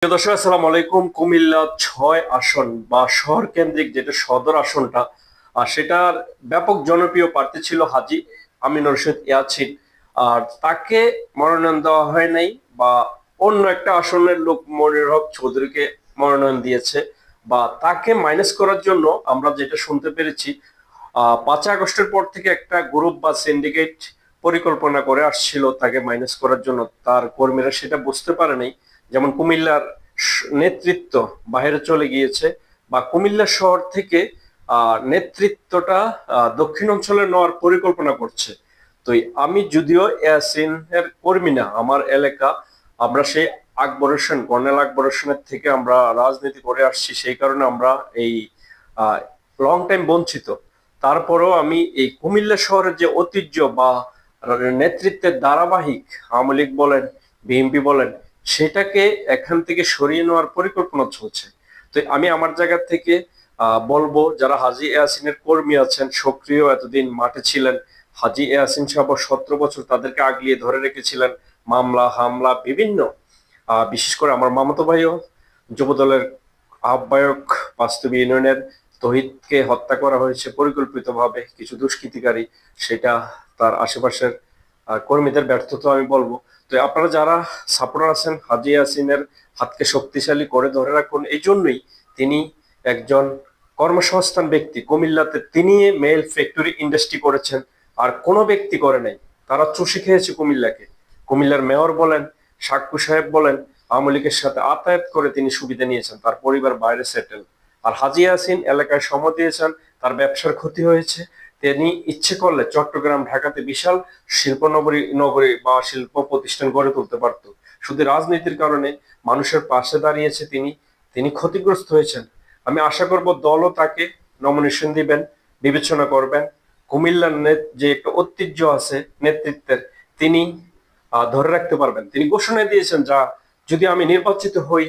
প্রিয় দর্শক, আসসালামু আলাইকুম। কুমিল্লা ৬ আসন বা শহর কেন্দ্রিক যেটা সদর আসনটা, সেটার ব্যাপক জনপ্রিয় প্রার্থী ছিল হাজী আমিনুর রশিদ ইয়াছিন। আর তাকে মনোনয়ন দেওয়া হয় নাই, বা অন্য একটা আসনের লোক মনির হক চৌধুরীকে মনোনয়ন দিয়েছে, বা তাকে মাইনাস করার জন্য আমরা যেটা শুনতে পেরেছি, ৫ আগস্টের পর থেকে একটা গ্রুপ বা সিন্ডিকেট পরিকল্পনা করে আসছিল তাকে মাইনাস করার জন্য। তার কর্মীরা সেটা বুঝতে পারে নাই। যেমন কুমিল্লার নেতৃত্ব বাইরে চলে গিয়েছে, বা কুমিল্লা শহর থেকে নেতৃত্বটা দক্ষিণ অঞ্চলে নেওয়ার পরিকল্পনা করছে। তো আমি যদিও ইয়াসিনের কর্মী না, আমার এলাকা, আমরা সেই আকবর হোসেন, কর্নেল আকবর হোসেনের থেকে আমরা রাজনীতি করে আসছি, সেই কারণে আমরা এই লং টাইম বঞ্চিত। তারপরেও আমি এই কুমিল্লা শহরের যে ঐতিহ্য বা নেতৃত্বের ধারাবাহিক, আওয়ামী লীগ বলেন, বিএনপি বলেন, সেটাকে এখান থেকে সরিয়ে নেওয়ার পরিকল্পনা চলছে। তো আমি আমার জায়গা থেকে বলবো, যারা হাজী ইয়াসিনের কর্মী আছেন, সক্রিয় এতদিন মাঠে ছিলেন, হাজী ইয়াসিন সাহেব ১৭ বছর তাদেরকে আগলিয়ে ধরে রেখেছিলেন, মামলা হামলা বিভিন্ন, বিশেষ করে আমার মামাতো ভাইও যুবদলের আহ্বায়ক বাস্তবী ইউনিয়নের তহিদকে হত্যা করা হয়েছে পরিকল্পিতভাবে কিছু দুষ্কৃতিকারী। সেটা তার আশেপাশের কর্মীদের ব্যর্থতা আমি বলবো। তো আপনারা যারা সাপোর্টার আছেন, হাজী ইয়াসিনের হাতকে শক্তিশালী করে ধরে রাখুন। এই জন্যই তিনি একজন কর্মসংস্থান ব্যক্তি। কুমিল্লাতে তিনি মেল ফ্যাক্টরি ইন্ডাস্ট্রি করেছেন, আর কোনো ব্যক্তি করে নাই। তারা চুষে খেয়েছে কুমিল্লাকে। কুমিল্লার মেয়র বলেন, সাক্কু সাহেব বলেন, আওয়ামী লীগের সাথে আতায়াত করে তিনি সুবিধা নিয়েছেন, তার পরিবার বাইরে সেটেল। আর হাজী ইয়াসিন এলাকায় সময় দিয়েছেন, তার ব্যবসার ক্ষতি হয়েছে। তিনি ইচ্ছে করলে চট্টগ্রাম, ঢাকাতে বিশাল শিল্প নগরী বা শিল্প প্রতিষ্ঠান গড়ে তুলতে পারত। শুধু রাজনীতির কারণে মানুষের পাশে দাঁড়িয়েছে তিনি, তিনি ক্ষতিগ্রস্ত হয়েছেন। আমি আশা করব দলও তাকে নমিনেশন দিবেন, বিবেচনা করবেন। কুমিল্লার যে একটা ঐতিহ্য আছে নেতৃত্বের, তিনি ধরে রাখতে পারবেন। তিনি ঘোষণা দিয়েছেন, যা যদি আমি নির্বাচিত হই,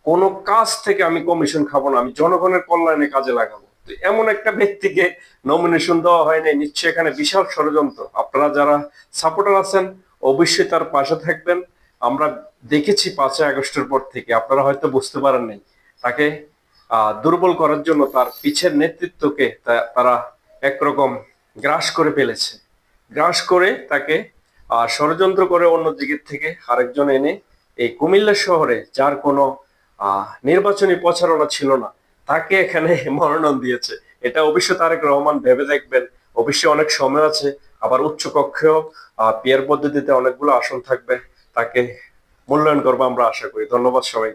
কোনো কাজ থেকে আমি কমিশন খাবো না, আমি জনগণের কল্যাণে কাজে লাগাবো। তো এমন একটা ব্যক্তিকে নমিনেশন দেওয়া হয় নাই, নিশ্চয়ই এখানে বিশাল ষড়যন্ত্র। আপনারা যারা সাপোর্টার আছেন, অবশ্যই তার পাশে থাকবেন। আমরা দেখেছি ৫ আগস্টের পর থেকে, আপনারা হয়তো বুঝতে পারেন নাই, তাকে দুর্বল করার জন্য তার পিছের নেতৃত্বকে তারা একরকম গ্রাস করে ফেলেছে। গ্রাস করে তাকে ষড়যন্ত্র করে অন্য দিকের থেকে আরেকজন এনে এই কুমিল্লা শহরে, যার কোনো নির্বাচনী প্রচারণা ছিল না, তাকে এখানে মনোনয়ন দিয়েছে। এটা অবশ্যই তারেক রহমান ভেবে দেখবেন। অবশ্যই অনেক সময় আছে, আবার উচ্চ কক্ষেও পিয়ার পদ্ধতিতে অনেকগুলো আসন থাকবে, তাকে মূল্যায়ন করবো আমরা আশা করি। ধন্যবাদ সবাই।